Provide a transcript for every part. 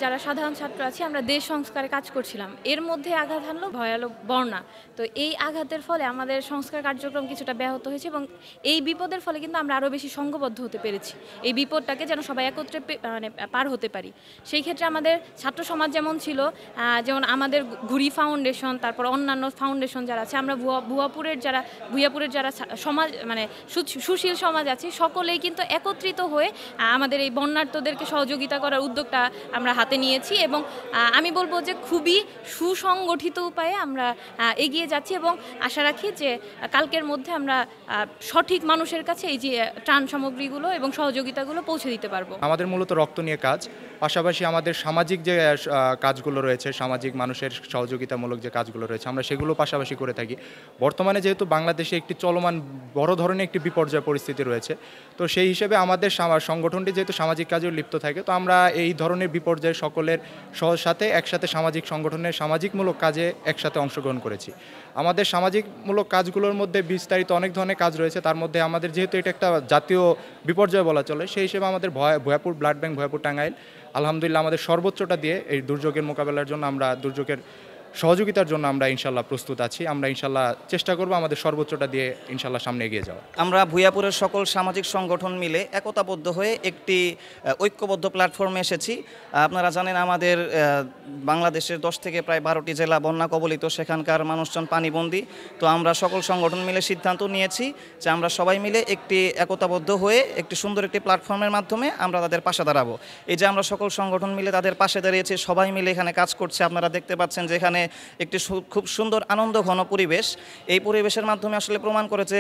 যারা সাধারণ ছাত্র আছি আমরা দেশ সংস্কারে কাজ করছিলাম, এর মধ্যে আঘাত হানলো ভয়ালো বন্যা। তো এই আঘাতের ফলে আমাদের সংস্কার কার্যক্রম কিছুটা ব্যাহত হয়েছে এবং এই বিপদের ফলে কিন্তু আমরা আরও বেশি সংঘবদ্ধ হতে পেরেছি এই বিপদটাকে যেন সবাই একত্রে মানে পার হতে পারি। সেই ক্ষেত্রে আমাদের ছাত্র সমাজ যেমন ছিল, যেমন আমাদের ঘুরি ফাউন্ডেশন, তারপর অন্যান্য ফাউন্ডেশন যারা আছে, আমরা ভুয়াপুরের যারা সমাজ মানে সুশীল সমাজ আছে, সকলেই কিন্তু একত্রিত হয়ে আমাদের এই বন্যার্তদেরকে সহযোগিতা করার উদ্যোগটা আমরা হাতে নিয়েছি এবং আমি বলবো যে খুবই সুসংগঠিত উপায়ে আমরা এগিয়ে যাচ্ছি এবং আশা রাখি যে কালকের মধ্যে আমরা সঠিক মানুষের কাছে এই যে ত্রাণ সামগ্রীগুলো এবং সহযোগিতাগুলো পৌঁছে দিতে পারবো। আমাদের মূলত রক্ত নিয়ে কাজ, পাশাপাশি আমাদের সামাজিক যে কাজগুলো রয়েছে, সামাজিক মানুষের সহযোগিতামূলক যে কাজগুলো রয়েছে, আমরা সেগুলো পাশাপাশি করে থাকি। বর্তমানে যেহেতু বাংলাদেশে একটি চলমান বড় ধরনের একটি বিপর্যয় পরিস্থিতি রয়েছে, তো সেই হিসেবে আমাদের সংগঠনটি যেহেতু সামাজিক কাজেও লিপ্ত থাকে, তো আমরা এই ধরনের বিপর্যয়ে সকলের সাথে একসাথে সামাজিক সংগঠনের সামাজিকমূলক কাজে একসাথে অংশগ্রহণ করেছি। আমাদের সামাজিকমূলক কাজগুলোর মধ্যে বিস্তারিত অনেক ধরনের কাজ রয়েছে, তার মধ্যে আমাদের যেহেতু এটা একটা জাতীয় বিপর্যয় বলা চলে, সেই হিসেবে আমাদের ভয়াপুর ব্লাড ব্যাংক, ভয়াপুর টাঙ্গাইল আলহামদুলিল্লাহ আমাদের সর্বোচ্চটা দিয়ে এই দুর্যোগের মোকাবেলার জন্য, আমরা দুর্যোগের সহযোগিতার জন্য আমরা ইনশাল্লাহ প্রস্তুত আছি। আমরা ইনশাল্লাহ চেষ্টা করব আমাদের সর্বোচ্চটা দিয়ে ইনশাল্লাহ সামনে এগিয়ে যাওয়া। আমরা ভুয়াপুরের সকল সামাজিক সংগঠন মিলে একতাবদ্ধ হয়ে একটি ঐক্যবদ্ধ প্ল্যাটফর্মে এসেছি। আপনারা জানেন আমাদের বাংলাদেশের 10 থেকে প্রায় 12টি জেলা বন্যা কবলিত, সেখানকার মানুষজন পানিবন্দী। তো আমরা সকল সংগঠন মিলে সিদ্ধান্ত নিয়েছি যে আমরা সবাই মিলে একটি একতাবদ্ধ হয়ে একটি সুন্দর একটি প্ল্যাটফর্মের মাধ্যমে আমরা তাদের পাশে দাঁড়াবো। এই যে আমরা সকল সংগঠন মিলে তাদের পাশে দাঁড়িয়েছি, সবাই মিলে এখানে কাজ করছে। আপনারা দেখতে পাচ্ছেন যে এখানে একটি খুব সুন্দর আনন্দ ঘন পরিবেশ। এই পরিবেশের মাধ্যমে আসলে প্রমাণ করেছে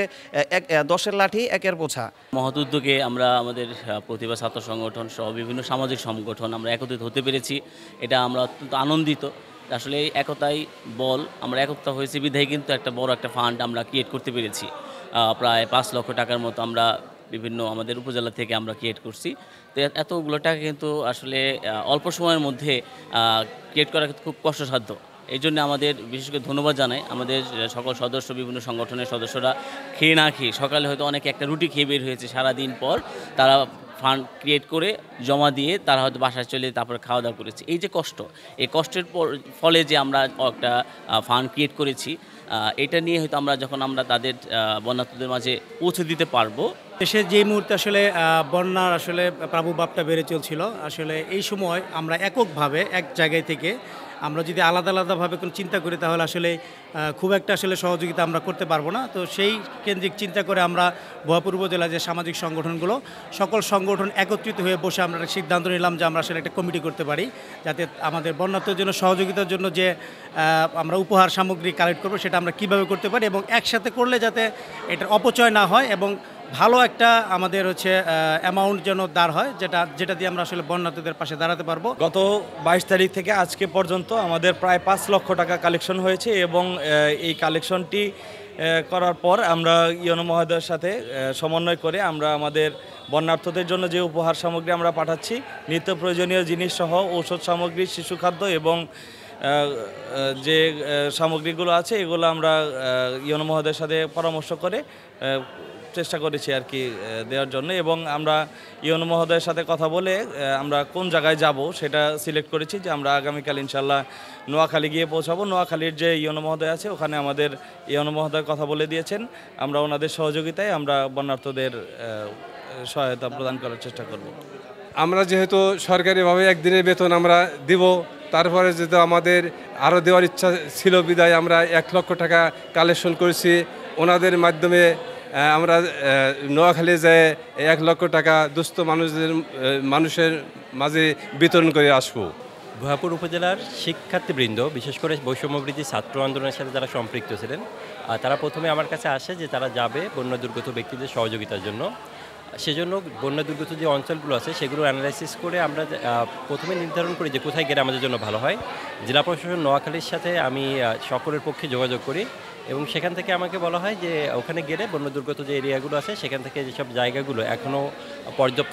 10-এর লাঠি 1-এর বোঝা। মহৎ উদ্যোগে আমরা আমাদের প্রতিভা ছাত্র সংগঠন সহ বিভিন্ন সামাজিক সংগঠন আমরা একত্রিত হতে পেরেছি, এটা আমরা অত্যন্ত আনন্দিত। আসলে একতাই বল, আমরা একতা হয়েছি বিধায় কিন্তু একটা বড় একটা ফান্ড আমরা ক্রিয়েট করতে পেরেছি। প্রায় 5 লক্ষ টাকার মতো আমরা বিভিন্ন আমাদের উপজেলা থেকে আমরা ক্রিয়েট করছি। তো এতগুলো টাকা কিন্তু আসলে অল্প সময়ের মধ্যে ক্রিয়েট করা খুব কষ্টসাধ্য। এই জন্য আমাদের বিশেষ করে ধন্যবাদ জানাই আমাদের সকল সদস্য, বিভিন্ন সংগঠনের সদস্যরা খেয়ে না খেয়ে, সকালে হয়তো অনেকে একটা রুটি খেয়ে বের হয়েছে, সারাদিন পর তারা ফান্ড ক্রিয়েট করে জমা দিয়ে তারা হয়তো বাসায় চলে তারপরে খাওয়া দাওয়া করেছে। এই যে কষ্ট, এই কষ্টের ফলে যে আমরা একটা ফান্ড ক্রিয়েট করেছি, এটা নিয়ে হয়তো যখন আমরা তাদের বন্যার্তদের মাঝে পৌঁছে দিতে পারবো। দেশে যে মুহূর্তে আসলে বন্যার আসলে প্রাদুর্ভাবটা বেড়ে চলছিল, আসলে এই সময় আমরা এককভাবে এক জায়গায় থেকে আমরা যদি আলাদা আলাদাভাবে কোনো চিন্তা করি তাহলে আসলে খুব একটা আসলে সহযোগিতা আমরা করতে পারবো না। তো সেই কেন্দ্রিক চিন্তা করে আমরা ভুয়াপুর উপজেলা যে সামাজিক সংগঠনগুলো, সকল সংগঠন একত্রিত হয়ে বসে আমরা একটা সিদ্ধান্ত নিলাম যে আমরা আসলে একটা কমিটি করতে পারি, যাতে আমাদের বন্যার্তদের জন্য সহযোগিতার জন্য যে আমরা উপহার সামগ্রী কালেক্ট করবো সেটা আমরা কীভাবে করতে পারি এবং একসাথে করলে যাতে এটার অপচয় না হয় এবং ভালো একটা আমাদের অ্যামাউন্ট যেন দাঁড় হয়, যেটা দিয়ে আমরা আসলে বন্যার্তদের পাশে দাঁড়াতে পারবো। গত 22 তারিখ থেকে আজকে পর্যন্ত আমাদের প্রায় 5 লক্ষ টাকা কালেকশন হয়েছে এবং এই কালেকশনটি করার পর আমরা ইউনো মহোদয়ের সাথে সমন্বয় করে আমরা আমাদের বন্যার্তদের জন্য যে উপহার সামগ্রী আমরা পাঠাচ্ছি, নিত্য প্রয়োজনীয় জিনিস সহ ঔষধ সামগ্রী, শিশু খাদ্য এবং যে সামগ্রীগুলো আছে এগুলো আমরা ইউনো মহোদয়ের সাথে পরামর্শ করে চেষ্টা করেছি আর কি দেওয়ার জন্য। এবং আমরা ইউনো মহোদয়ের সাথে কথা বলে আমরা কোন জায়গায় যাব সেটা সিলেক্ট করেছি যে আমরা আগামীকাল ইনশাল্লাহ নোয়াখালী গিয়ে পৌঁছাবো। নোয়াখালীর যে ইউনো মহোদয় আছে ওখানে আমাদের ইউনো মহোদয় কথা বলে দিয়েছেন, আমরা ওনাদের সহযোগিতায় আমরা বন্যার্তদের সহায়তা প্রদান করার চেষ্টা করব। আমরা যেহেতু সরকারিভাবে একদিনের বেতন আমরা দিব, তারপরে যেহেতু আমাদের আরও দেওয়ার ইচ্ছা ছিল বিদায় আমরা 1 লক্ষ টাকা কালেকশন করেছি। ওনাদের মাধ্যমে আমরা নোয়াখালী যেয়ে 1 লক্ষ টাকা দুস্থ মানুষের মাঝে বিতরণ করে আসবো। ভুয়াপুর উপজেলার শিক্ষার্থীবৃন্দ, বিশেষ করে বৈষম্যবৃদ্ধি ছাত্র আন্দোলনের সাথে যারা সম্পৃক্ত ছিলেন, তারা প্রথমে আমার কাছে আসে যে তারা যাবে বন্যা দুর্গত ব্যক্তিদের সহযোগিতার জন্য। সেজন্য বন্যা দুর্গত যে অঞ্চলগুলো আছে সেগুলো অ্যানালাইসিস করে আমরা প্রথমে নির্ধারণ করি যে কোথায় গেলে আমাদের জন্য ভালো হয়। জেলা প্রশাসন নোয়াখালীর সাথে আমি সকলের পক্ষে যোগাযোগ করি এবং সেখান থেকে আমাকে বলা হয় যে ওখানে গেলে বন্যা দুর্গত যে এরিয়াগুলো আছে সেখান থেকে যেসব জায়গাগুলো এখনও পর্যাপ্ত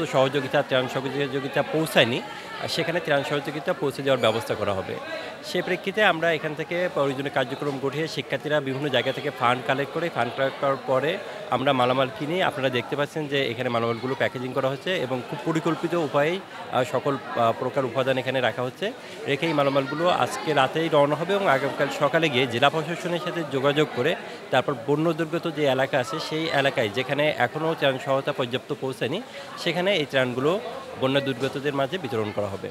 ত্রাণ সহযোগিতা পৌঁছায়নি, সেখানে ত্রাণ সহযোগিতা পৌঁছে দেওয়ার ব্যবস্থা করা হবে। সে প্রেক্ষিতে আমরা এখান থেকে প্রয়োজনীয় কার্যক্রম গঠিয়ে শিক্ষার্থীরা বিভিন্ন জায়গা থেকে ফান্ড কালেক্ট করে, ফান্ড কালেক্ট করার পরে আমরা মালামাল কিনি। আপনারা দেখতে পাচ্ছেন যে এখানে মালামালগুলো প্যাকেজিং করা হচ্ছে এবং খুব পরিকল্পিত উপায়েই সকল প্রকার উপাদান এখানে রাখা হচ্ছে। রেখে এই মালামালগুলো আজকে রাতেই রওনা হবে এবং আগামীকাল সকালে গিয়ে জেলা প্রশাসনের সাথে যোগাযোগ করে তারপর বন্য দুর্গত যে এলাকা আছে সেই এলাকায় যেখানে এখনও ত্রাণ সহায়তা পর্যাপ্ত পৌঁছায়নি, সেখানে এই ত্রাণগুলো বন্যা দুর্গতদের মাঝে বিতরণ করা হবে।